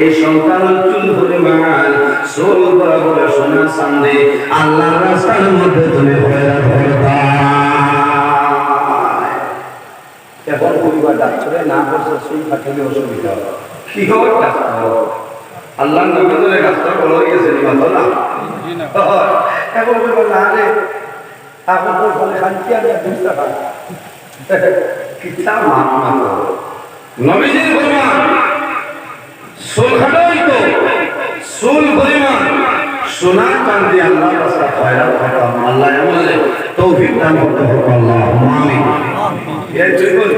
এই সন্তান চুল পরিমাণ সোল বরাবর সোনা চাঁদে আল্লাহর রাস্তার মধ্যে তুমি এখন পরিবার ডাক্তারে না করছে চুল কাটলে অসুবিধা কি খবর ডাক্তার আল্লাহ নবীদের রাস্তা বড় হয়ে গেছে এখন পরিবার না রে এখন তো ফলে শান্তি আমি বুঝতে পারি কিতা মাপ না নবীজির পরিমাণ সোল খাটাই তো সোল পরিমাণ সোনা চাঁদি আল্লাহ রাস্তা খয়রাত করতাম আল্লাহ আমাদের তৌফিক দান করতে হবে আল্লাহুম্মা আমিন এই জীবন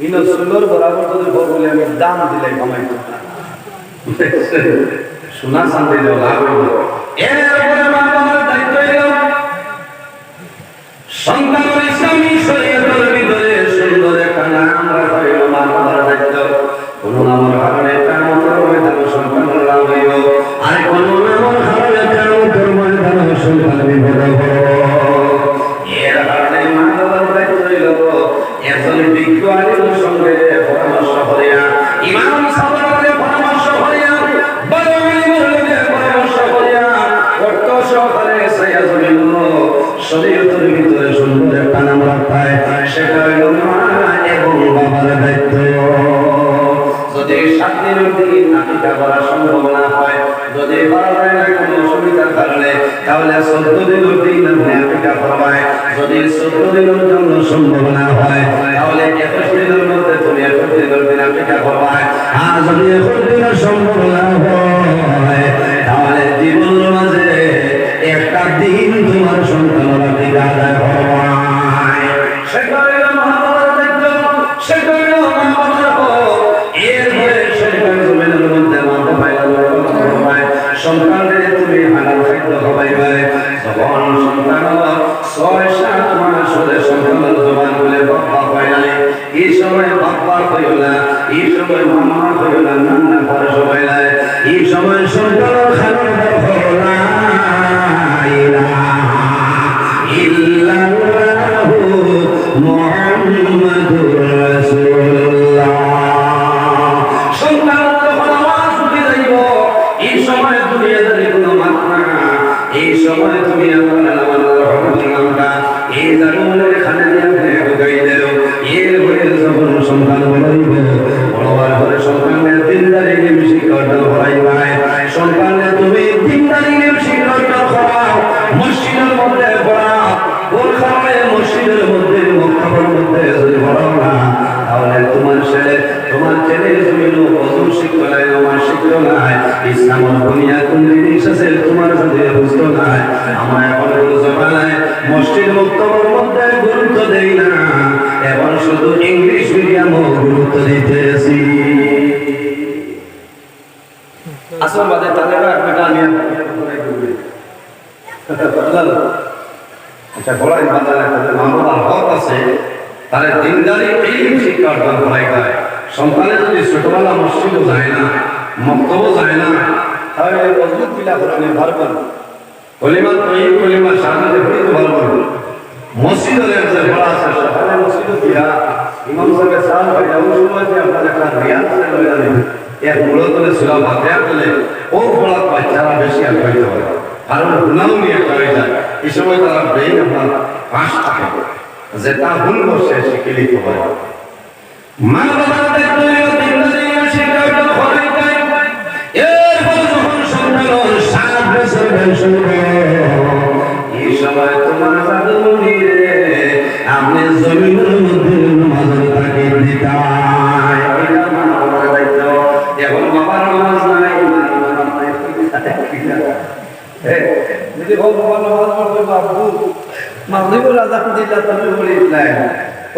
ইনো সোলর বরাবর যদি বলে আমি দাম দিলে কামাই করতাম সোনা চাঁদি দেওয়া লাভ হইল এরপরে বাবার দায়িত্ব এলো সন্তানের ইসলামী শরীয়তের ভিতরে সুন্দর একটা নাম রাখা হইল মা বাবার দায়িত্ব কোন নামের কারণে কামতের ময়দানে সন্তানের লাভ হইল আর কোন নামের কারণে কামতের ময়দানে সন্তান বিপদ এর কারণে মা বাবার দায়িত্ব হইল একজন বিজ্ঞ আলিমের সঙ্গে পরামর্শ করিয়া ইমাম সাহেবের পরামর্শ করিয়া বড় আলিমের সঙ্গে পরামর্শ করিয়া অর্থ সহকারে সাইয়া জমিন শরীয়তের ভিতরে সুন্দর একটা নাম রাখায় সেটা হইল মা এবং বাবার দায়িত্ব যদি 7 দিনের দিন আকিকা করা সম্ভব না হয় যদি করা যায় না কোনো অসুবিধার কারণে তাহলে 14 দিনের দিন আকিকা করবায় যদি 14 দিনের জন্য সম্ভব না হয় তাহলে 21 দিনের মধ্যে তুমি 21 দিনের দিন আকিকা করবায় আর যদি 21 দিনের সম্ভব না হয় তাহলে জীবনের মাঝে একটা দিন তোমার সন্তানের আকিকা আদায় করবায় সেটা হইল মা বাবার দায়িত্ব সেটা হইল মা বাবার সন্তানের তুমি হালাল খাদ্য খাওয়াইবে যখন সন্তান 6-7 মাস হলে সন্তানের জবান বলে বাবা হয় না এই সময় বাবা হইল না এই সময় মামা হইল না নানা ঘরে সবাই নাই এই সময় সন্তানের খানার হল না ইল্লাল্লাহু মুহাম্মাদুর রাসূলুল্লাহ সন্তান যখন আওয়াজ উঠে যাইব এই সময় দুনিয়াদারি কোনো মাত্রা এই সময় তুমি আমার নামটা এই জানুনের খানে দিয়ে ঢুকাই দেব এর ঘরে যখন সন্তান বলাইব বড়বার ঘরে সন্তানের দিনদারি বেশি করতে হরাইবাই সন্তানের তুমি দিনদারি বেশি করতে খাওয়াও মসজিদের মধ্যে পড়াও কোন খাওয়ায় মসজিদের মধ্যে মক্কার মধ্যে যদি পড়াও না তাহলে তোমার ছেলে জমিন ওযু শিখতে নাই নামাজ শিখতে নাই ইসলামের দুনিয়া কোন জিনিস আছে তোমার সাথে বুঝতো না আমরা এখন জমানায় মসজিদ মক্তবের মধ্যে গুরুত্ব দেই না এখন শুধু ইংলিশ মিডিয়ামও গুরুত্ব দিতেছি আসল বাদে তাদের বেটা নিয়ে আচ্ছা বলাই বাজারে তাদের মামলার হক আছে তাদের দিনদারি এই শিক্ষার দরকার হয় সন্তানের যদি ছোটবেলা মসজিদও যায় না মক্তবও যায় না তাহলে অদ্ভুত পিলা করে নির্ভর করবো কলিমা তৈরি কলিমা সামনে ঘুরি তো ভালো করবো মসজিদের যে বড় আছে সকালে মসজিদও দিয়া ইমাম সাহেবের সাল ভাই এমন সময় যে আপনার একটা রিয়াজ লইয়া নেবে এক মূলত ছিল বাধ্যার করলে ও পড়া বাচ্চারা বেশি আর হইতে পারে কারণ গুণাও নিয়ে একটা হয়ে যায় এই সময় তারা ব্রেইন আপনার পাশ থাকে যে তা ভুল বসে শিখে লিখতে পারে মা বাবার দায়িত্ব দিনদারি শিক্ষা হরাই যায় এরপর যখন সন্তান 7 বছর বয়স এই সময় তোমার জাদুমণি রে আপনি জমিনের মধ্যে নামাজ তাকে দিতায় এটা মা বাবার দায়িত্ব এখন বাবার নামাজ নাই যদি বাবা নামাজ পড়বে বাবু মাগরিবের আযান দিলা তুমি বলি নাই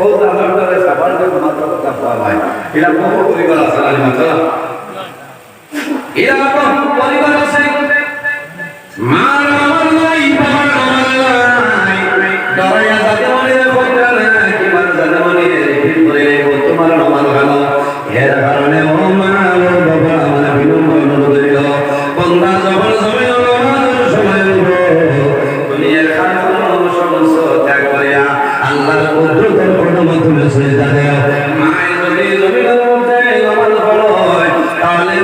ও জানার করে সবার যে মাত্র কথা পাওয়া এরা বহু পরিবার আছে আলিমাতলা এরা বহু পরিবার আছে মা আমার নাই বাবা আমার নাই দয়া যাতে মনে কইরা না কি মান জানে মনে রিপিট করে তোমার নামাজ ভালো এর কারণে ও মা ও বাবা আমার বিনম্র অনুরোধ রইল বান্দা যখন জমিন নামাজের সময় দুনিয়ার খারাপ সমস্ত ত্যাগ করিয়া আল্লাহর কুদরতের মাধ্যমে সেজদা দেয় মায়ের যদি জমিনের মধ্যে নামাজ পড়ে তাহলে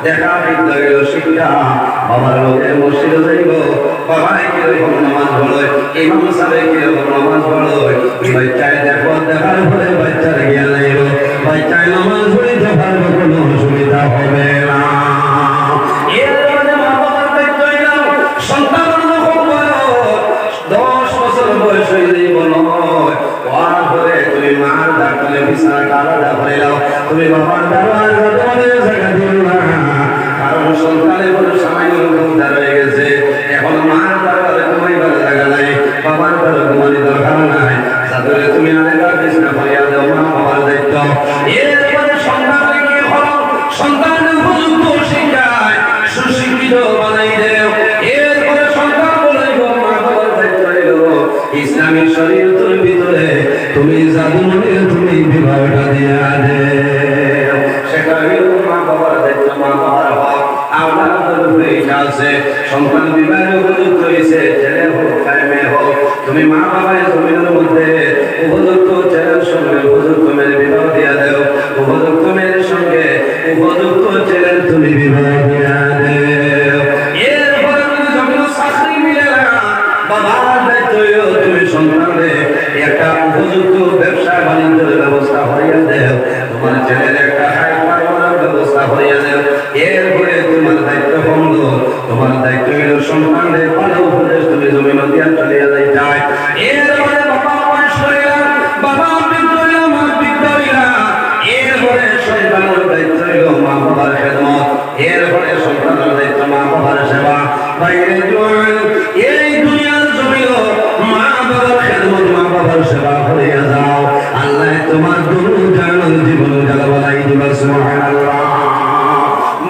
দেখা বিদ্যালয় শিক্ষা বাবার লোকের মসজিদে যাইব বাবাই কিরকম নামাজ পড়ে ইমাম সাহেব কিরকম নামাজ পড়ে বাচ্চায় দেখো দেখার পরে বাচ্চার জ্ঞান আইব বাচ্চায় নামাজ পড়িতে পারবে কোনো অসুবিধা হবে না এরপরে মা বাবার দায়িত্ব এলাম সন্তান যখন বয়স 10 বছর বয়স হইলে বলো ওয়ার পরে তুমি মার ডাকলে বিছানা কালাদা করে দাও তুমি বাবার দাবার তোমাদের জায়গা দিও না কারণ সন্তানের বড় সামান্য ক্ষমতা রয়ে গেছে এখন মার দাবারে তোমার জায়গা নাই বাবার দ্বারা তোমার দরকার নাই তাদের তুমি আলাদা বিছানা করিয়া দাও মা বাবার দায়িত্ব এরপরে সন্তানকে কি হলো সন্তানের উপযুক্ত শিক্ষায় সুশিক্ষিত বানাই দেও এরপরে সন্তান বলইব মা বাবার দায়িত্ব এলো ইসলামী শরীয়তের ভিতরে তুমি জাদু মনে তুমি বিবাহটা দিয়া দে সেটা হইল মা বাবার দায়িত্ব মা বাবার হক আওলাদের উপরে আছে সন্তান বিবাহের উপযুক্ত হয়েছে ছেলে হোক মেয়ে হোক তুমি মা বাবার জমিনের মধ্যে উপযুক্ত ছেলের সঙ্গে উপযুক্ত মেয়ের বিবাহ দিয়া দেও উপযুক্ত মেয়ের সঙ্গে উপযুক্ত ছেলের তুমি বিবাহ দিয়া দেও এরপরে তুমি যখন চাকরি মিলে না বাবার দায়িত্ব তুমি সন্তানের একটা উপযুক্ত ব্যবসা বাণিজ্যের ব্যবস্থা হইয়া দেও তোমার ছেলের একটা ব্যবস্থা হইয়া দেও এরপরে তোমার দায়িত্ব বন্ধ তোমার দায়িত্ব হইল সন্তানের ভালো উপদেশ তুমি জমিন দিয়া চলিয়া যাইতাই এরপরে বাবা বয়স হইলা বাবা বৃদ্ধ হইলা মা বৃদ্ধ হইলা এরপরে সন্তানের দায়িত্ব হইল মা বাবার খেদমত এরপরে সন্তানের দায়িত্ব মা বাবার সেবা বাইরে এই দুনিয়ার জমিন মা বাবার খেদমত মা বাবার সেবা করিয়া যাও আল্লাহ তোমার দুনিয়ার জীবন জ্বালাবালাই দিবা সুবহানাল্লাহ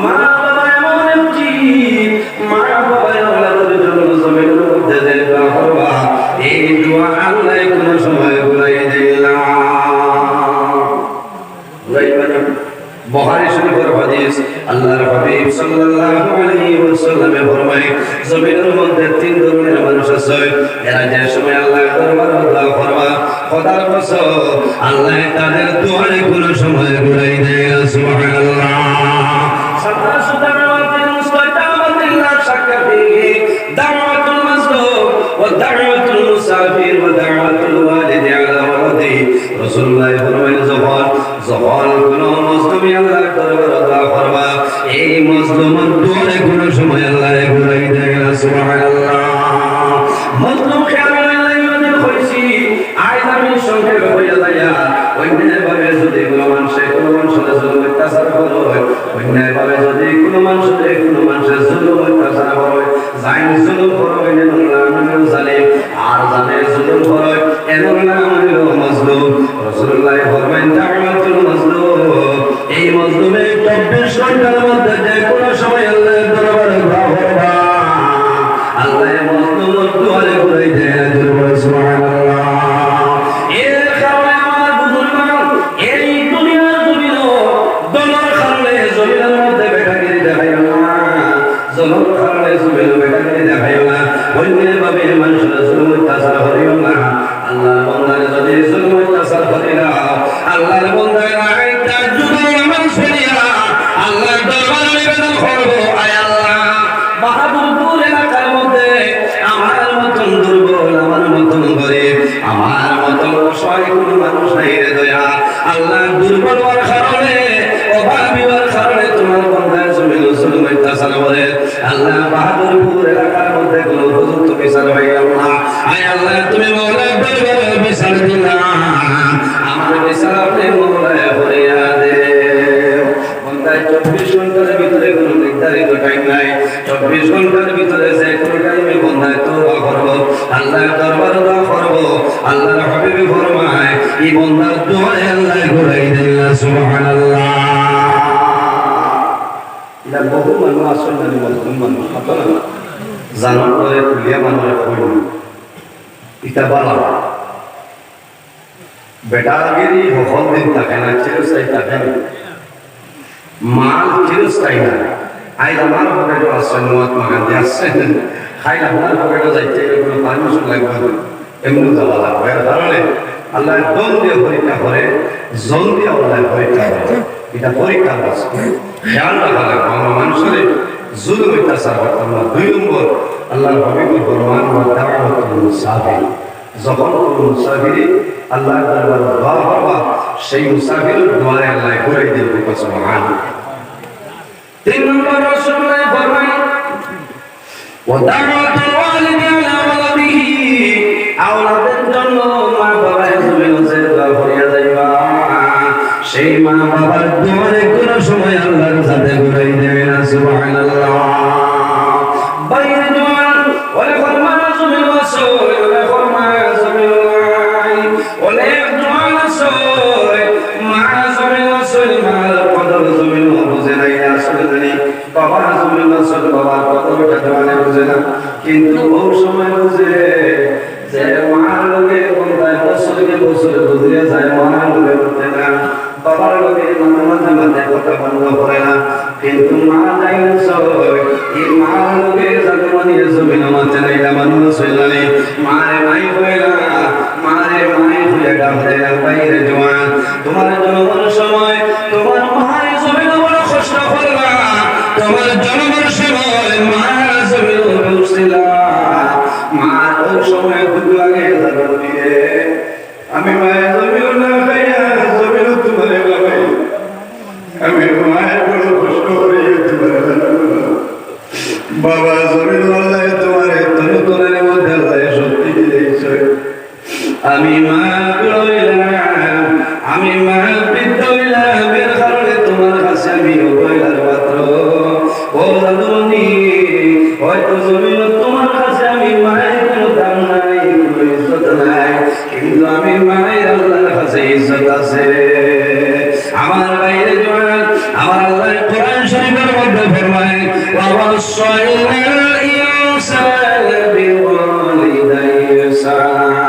মা বাবা এমন একটি মা বাবা আল্লাহর জন্য জমিনের মধ্যে যে দোয়া করবা এই দোয়া আল্লাহ কোন সময় ভুলাই দেয় না বুখারী শরীফের হাদিস আল্লাহর হাবিব সাল্লাল্লাহু আলাইহি ওয়াসাল্লামে ফরমায় জমিনের মধ্যে তিন ধরনের মানুষ আছে এরা যে সময় আল্লাহর দরবারে দোয়া করবা খোদার কসম আল্লাহ তাদের দোয়ার কোন সময় ভুলাই দেয় না সুবহানাল্লাহ সাদা সুদা ওয়াতিল মুস্তাতাবাতিল লা শাক্কা ফিহি দাওয়াতুল মাজলুম ওয়া দাওয়াতুল মুসাফির ওয়া দাওয়াতুল ওয়ালিদি আলা ওয়ালাদিহি রাসূলুল্লাহ ফরমায় যখন কোন মুসলিম আল্লাহর দরবারে দোয়া করবা এই মুসলিমের দোয়ারে কোন সময় আল্লাহ ঘুরাই দেয় না সুবহানাল্লাহ মুসলিম খেয়াল আল্লাহ কইছি আজ আমি সংক্ষেপ হইয়া যাইয়া অন্যায়ভাবে যদি কোনো মানুষের জুলুম অত্যাচার করে অন্যায়ভাবে যদি কোনো মানুষের জুলুম অত্যাচার করে জাইন জুলুম করে নাম জালিম আর জানে জুলুম করে এর নাম হলো মাজলুম রাসূলুল্লাহ ফরমায়েন দাওয়াতুল মাজলুম এই মাজলুমে 24 ঘন্টার মধ্যে যে কোনো সময় আল্লাহর দরবারে দোয়া করবা আল্লাহ মাজলুমের দোয়ারে ঘুরাই দেয় সুবহানাল্লাহ এর কারণে আমার বুজুর্গগণ এই দুনিয়ার জমিন দলের কারণে জমিনের মধ্যে বেটাগিরি দেখাইও না জলের কারণে জমিন বেটাগিরি দেখাইও না অন্যভাবে মানুষের জুলুম অত্যাচার করিও না আল্লাহর বান্দার যদি জুলুম অত্যাচার করিলা আল্লাহর বান্দার একটা যুগের আমার শুনিয়া আল্লাহর দরবারে নিবেদন করব আয় আল্লাহ বাহাদুরপুর এলাকার মধ্যে আমার মতন দুর্বল আমার মতন গরিব আমার মতন অসহায় কোনো মানুষ নাই রে দয়া আল্লাহ দুর্বল হওয়ার কারণে অভাবী হওয়ার কারণে তোমার বান্দার জমিন জুলুম অত্যাচার করে আল্লাহ বাহাদুরপুর এলাকার মধ্যে কোনো উপযুক্ত বিচার হইলাম না আয় আল্লাহ তুমি মওলার দরবারে বিচার দিলা আমার বিচার আপনি মওলায় হইয়া দে বান্দার 24 ঘন্টার ভিতরে কোনো নির্ধারিত টাইম নাই 24 ঘন্টার ভিতরে যে কোনো টাইমে বান্দায় তওবা করব আল্লাহর দরবারে দোয়া করব আল্লাহর হাবিব ফরমায় এই বান্দার দোয়ায় আল্লাহ ঘুরাই দেয় সুবহানাল্লাহ এটা বহু মানুষ আসলে মুসলিম মানুষ হতো না জানার পরে কুলিয়া মানুষের হইল এটা বালা বেটাগিরি হল দিন থাকে না চিরস্থায়ী থাকে না মাল চিরস্থায়ী না আইজ আমার পকেটে আসছেন মহাত্মা গান্ধী আসছেন খাই আপনার পকেটে যাইতে এগুলো পারমিশন লাগবে এমনি যাওয়া লাগবে কারণে আল্লাহ দম দিয়ে পরীক্ষা করে জন দিয়ে আল্লাহ পরীক্ষা করে এটা পরীক্ষার বস্তু, খেয়াল রাখা লাগবে। আমরা মানুষের জুলুম অত্যাচার করতাম না। 2 নম্বর আল্লাহর হাবিবুর ফরমান ওয়াদাউতুল মুসাফির, যখন কোনো মুসাফির আল্লাহর দরবারে দোয়া করবা সেই মুসাফিরের দোয়ারে আল্লাহ ঘুরাই দেবে। সুবহানাল্লাহ। 3 নম্বর রাসূলুল্লাহ ফরমান ওয়াদাউতুল ওয়ালিদি আলা ওয়ালাদিহি, আওলাদের জন্য মা বাবার জমিন দোয়া করিয়া যাইবা, সেই মা বাবার দোয়ারে কোন সময় আল্লাহর সাথে ঘুরাই দেবে না। সুবহানাল্লাহ। বাইরে জওয়ান ওলে ফরমা জমিন ওয়াসো ওলে ফরমা জমিন ওয়াই ওলে জওয়ান ওয়াসো মা জমিন ওয়াসো মাল কদর জমিন বুঝে নাই আসলে বাবা জমিন ওয়াসো বাবার কদরটা জওয়ানে বুঝে না, কিন্তু ওই সময় বুঝে যে মার লোকে কোনটায় বছরকে বছর বুঝিয়ে যায়, মার লোকে করতে না, বাবার লোকে মাঝে মাঝে কথা বন্ধ করে না, কিন্তু মা যাই এই মার লোকে জাগমানিয়ে জমিন মাঝে নাই মানুষ হইলানি মারে মাই হইলা মারে মাই হইয়া ডাকতে বাইরে জওয়ান তোমার জন্মের সময় তোমার মায়ের জমিন বড় কষ্ট করলা, তোমার জন্মের সময় মা জমিন বসছিলা, মা ওই সময় দুঃখ লাগে জাগমানিয়ে আমি মায়ের জমিন না খাইয়া জমিন তোমার বাবাই আমি মায়ের বড় কষ্ট করি তোমার বাবা জমিন আল্লাহ তোমার তনুতনের মধ্যে আল্লাহ শক্তি দিয়েছে। আমি মা হইলাম, আমি মা বৃদ্ধ হইলাম, এর কারণে তোমার কাছে আমি হইলার পাত্র। ও জাদুমণি, হয়তো জমিন তোমার কাছে আমি মায়ের কোনো দাম নাই, কোনো ইজ্জত নাই, কিন্তু আমি মায়ের আল্লাহর কাছে ইজ্জত আছে। আমার বাইরে জওয়ান আমার আল্লাহ কোরআন শরীফের মধ্যে ফরমায় ওয়াসাইনাল ইনসানা বিওয়ালিদাইহি ইহসানা।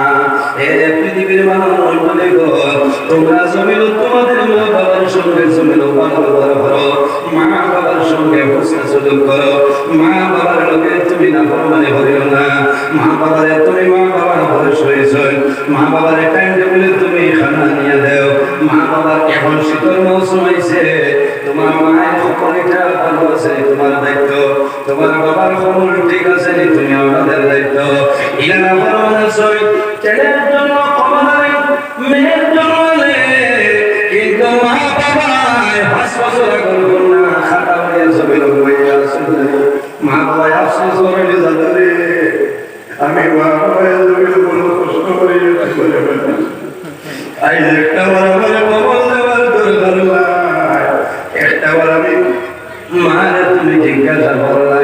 এ পৃথিবীর মানব মণ্ডলী গো, তোমরা জমিন তোমাদের মা বাবার সঙ্গে জমিন ভালো ব্যবহার করো, মা বাবার সঙ্গে হোসনা সুলুক করো, মা বাবার লোকে তুমি না ফরমানি করিও না, মা বাবারে তুমি মা বাবার বয়স হয়েছে, মা বাবারে টাইম টেবিলে তুমি খানা নিয়ে দাও, মা বাবার এখন শীতল মৌসুম হয়েছে, তোমার মায়ের খবরটা ভালো আছে তোমার দায়িত্ব, তোমার বাবার খবর ঠিক আছে তুমি আমাদের দায়িত্ব। ইলানা ফরমানের সহিত ছেলের জন্য কমালে মেয়ের জন্য কিন্তু মা বাবায় 5 বছর আগে না খাতা হয়ে জমিন হয়ে আসলে মা বাবায় আফসোস করে যাবে আমি মা বাবায় জমিন বড় কষ্ট করে আই একটা বার আমার কবল দেওয়ার দরকার নাই, একটা বার আমি মারে তুমি জিজ্ঞাসা করলা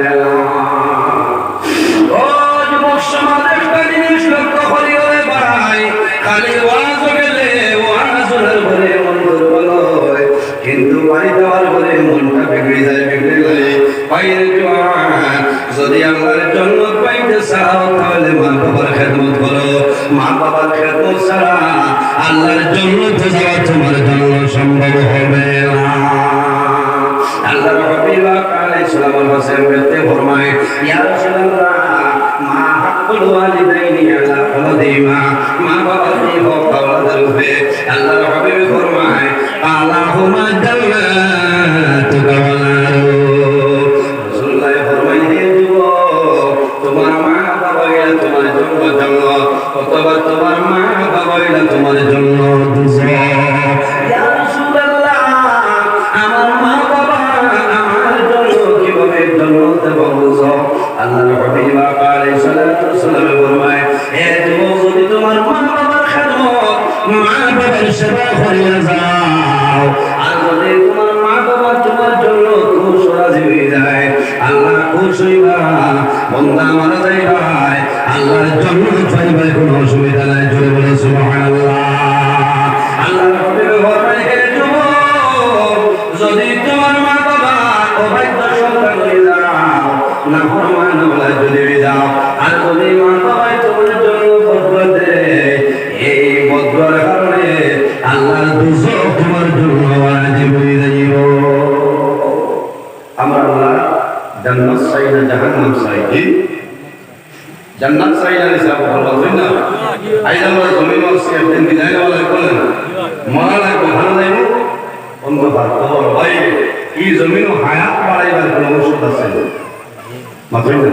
ও যুবক সমাজ একটা জিনিস লক্ষ্য করি ওরে ভাই, খালি ওয়াজ গেলে ওয়াজের ঘরে মন দুর্বল হয়, কিন্তু বাড়ি যাওয়ার ঘরে মনটা বিগড়ে যায়, বিগড়ে গেলে বাইরে জওয়ান যদি আল্লাহর জন্নত পাইতে চাও তাহলে মা বাবার খেদমত করো, মা বাবার খেদমত ছাড়া আল্লাহর জন্নতে যাওয়া তোমার জন্য সম্ভব হবে না। আল্লাহর হাবিব আলাইহিস সালাম বলতে ফরমায় ইয়া রাসূলুল্লাহ মা হাক্কুল ওয়ালিদাইনি আলা ওয়ালাদিহিমা, মা বাবার হক আওলাদের উপরে। আল্লাহর হাবিব ফরমায় আল্লাহুম্মা জান্নাতুকা ওয়া নারু। রাসূলুল্লাহ ফরমায় হে যুবক তোমার মা বাবা হইলা তোমার জন্য জান্নাত, অথবা তোমার মা বাবা হইলা তোমার জন্য দুজক। ইয়া রাসূলুল্লাহ আমার মা বাবা আমার জন্য কিভাবে জান্নাত এবং দুজক? আল্লাহর হাবিব আলাইহিস সালাতু ওয়াসসালাম ফরমায় হে যুবক যদি তোমার মা বাবার খেদমত মা বাবার সেবা করিয়া যাও, আর যদি তোমার মা বাবা তোমার জন্য খুশ রাজি হয়ে যায়, আল্লাহ খুশ হইবা, বান্দা মারা যাইবা, আল্লাহর জন্য পাইবা, কোনো অসুবিধা নাই। জোরে বলে সুবহানাল্লাহ। আল্লাহর হাবিব ফরমায় হে যুবক যদি তোমার মা বাবা অবাধ্য সন্তান হয়ে যাও, নাফরমান হলে যদি যাও, আর যদি মা বাবাই তোমার জন্য বদলা দেয়, এই বদলার কারণে আল্লাহর দুজক তোমার জন্য ওয়াজিব হয়ে যাইব। আমরা আল্লাহ জান্নাত চাই না জাহান্নাম চাই? কি জান্নাত চাই না হিসাব ভালো না আইলা আমরা জমিন আছে একদিন বিদায় নেওয়া লাগবে না, মরা লাগবে, ভালো যাইব অন্ধকার। খবর বাইরে এই জমিন হায়াত বাড়াইবার কোন ঔষধ আছে মাত্রই না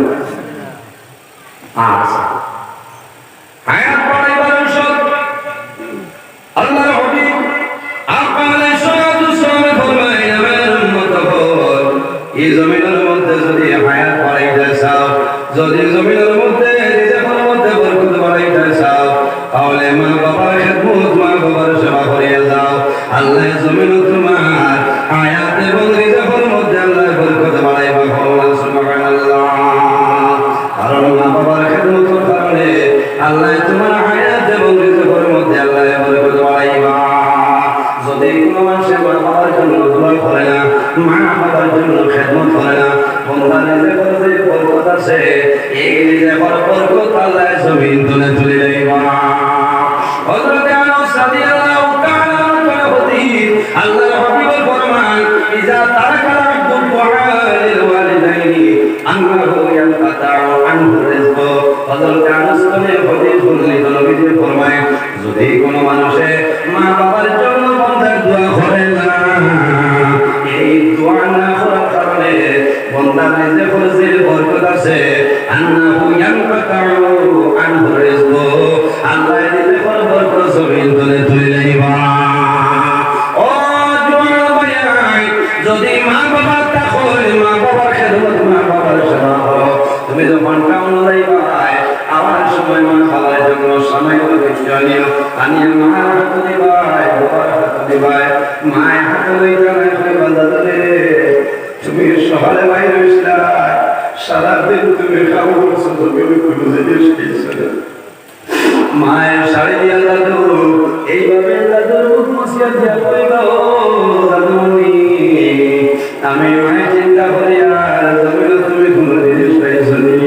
আচ্ছা হায়াত বাড়াইবার ঔষধ আল্লাহর হাবিব আপনাদের সাথে সঙ্গে ফরমায় আমার উম্মত হল এই জমিনের মধ্যে যদি হায়াত বাড়াইতে চাও যদি জমিনের মধ্যে রিজিকের মধ্যে বরকত বাড়াইতে চাও তাহলে মা বাবার খেদমত মা বাবার সেবা করিয়া যাও আল্লাহ জমিন তোমার হায়াত এবং রিজিকের মধ্যে আল্লাহ বরকত বাড়াইবা সুবহানাল্লাহ কারণ মা বাবার খেদমতের কারণে আল্লাহ তোমার হায়াত এবং রিজিকের মধ্যে আল্লাহ বরকত বাড়াইবা যদি কোনো মানুষের মা বাবার জন্য দোয়া করে না মা বাবার জন্য খেদমত করে না বন্দার রিজিকের যে বরকত আছে এই রিজিকের বরকত আল্লাহ জমিন তুলে তুলে দেবা হযরত আনাস রাদিয়াল্লাহু তাআলা আল্লাহর হাবিব ফরমান ইজা তারাকাল আবদু দুআ লিল ওয়ালিদাইনি আন্নাহু ইয়ানকাতাউ আনহু রিজক হযরত আনাস থেকে হাদিস বর্ণিত নবীজি ফরমায় যদি কোনো মানুষে মা বাবার জন্য বান্দার দোয়া করে না এই দোয়া না করার কারণে বান্দার রিজিকের যে বরকত আছে আন্নাহু ইয়ানকাতাউ আনহু রিজক আল্লাহ রিজিকের বরকত জমিন তুলে তুলে দেবা যদি মা বাবা তাহলে মা বাবার খেদমত মা বাবার সেবা করো তুমি যখন কাউন যাইবাই আমার সময় মা বাবার জন্য সময় নিও আনিয়ে মা হাত দিবাই বাবার হাত দিবাই মায়ের হাত লইতে নাই বাজারে তুমি সকালে বাইরে আসলা সারাদিন তুমি খাবো করছো তুমি কোনো জিনিস খেয়েছো মায়ের শাড়ি দিয়া দাদু এইভাবে দাদুর মুখ মশিয়া দিয়া কইবা ও দাদুমণি আমি মায়ের চিন্তা করি আর তুমি কোনো জিনিস পাইছনি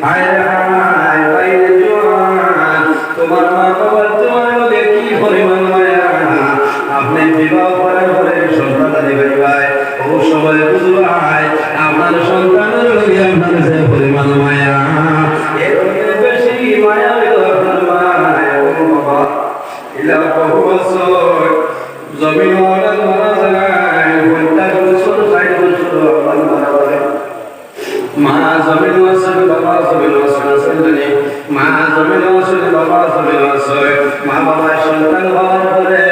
আয় হায় বাইরে জোয়ান তোমার মা বাবার তোমার লগে কি পরিমাণ মায়া আপনি বিবাহ করার পরে সন্তান দিবাই ও সময় বুঝবাই আপনার সন্তানের লগে আপনার যে পরিমাণ মায়া এর বেশি মায়া হইল আপনার মায়া ও বাবা ইলা বহু বছর জমিন ওয়ালাদ মারা যায় 50 বছর 60 বছর আল্লাহ মারা যায় মা জমিন ওয়াসল বাবা জমিন ওয়াসল আসলে মা জমিন ওয়াসল বাবা জমিন ওয়াসল মা বাবা সন্তান হওয়ার পরে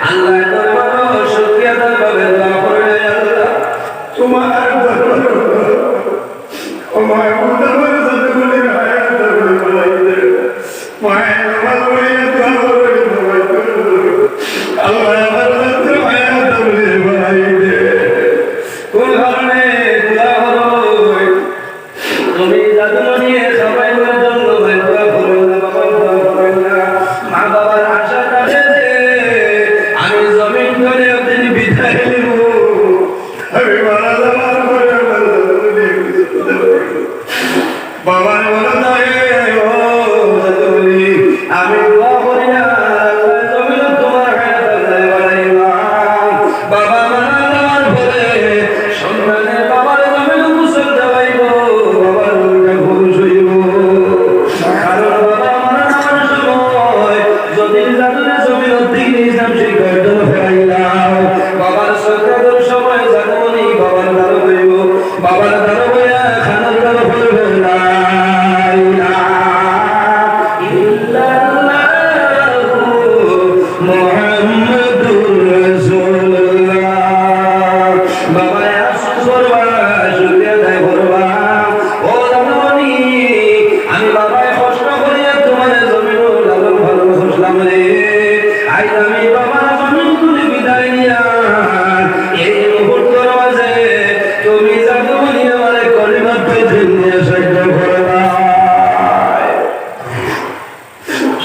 আল্লাহ দরবারে শুকরিয়া দরবারে দোয়া করে আল্লাহ তোমার দরবারে ও মায় দরবারে সাথে বলে হায়াত দরবারে বলাইতে মায় আমার বলে দোয়া করে আল্লাহ আমার দরবারে হায়াত দরবারে বলাইতে কোন কারণে দোয়া করো তুমি জাদু নিয়ে সবাই জন্য দোয়া করো না বাবা দোয়া করো না মা বাবার আশা থাকে আমি জমিন করে আপনি বিদায় নেব আমি মারা যাওয়ার পরে বাবার মনে থাকে আমি দোয়া করি না জমিন তোমার বাবা মারা যাওয়ার পরে সন্তানের বাবার জমিন মুসল দেওয়াইব বাবার পুরুষ হইব কারণ বাবা মারা যাওয়ার সময় যদি জাদুরে জমিন দিন ইসলাম শিক্ষার জন্য ফেরাইলাম বাবার সরকারের সময় জানুনি বাবার দ্বারা হইব বাবার দ্বারা হইয়া খানার দ্বারা ফলব না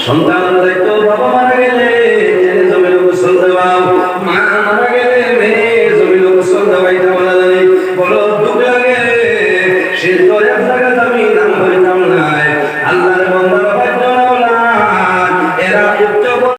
সন্তান দায়িত্ব বাবা মারা গেলে জমির গোসল দেওয়া মা মারা গেলে মেয়ে জমির গোসল দেওয়াইতে বলা জানি বড় দুঃখ লাগে সে তো এক জায়গায় আমি নাম হইতাম নাই আল্লাহর বন্দার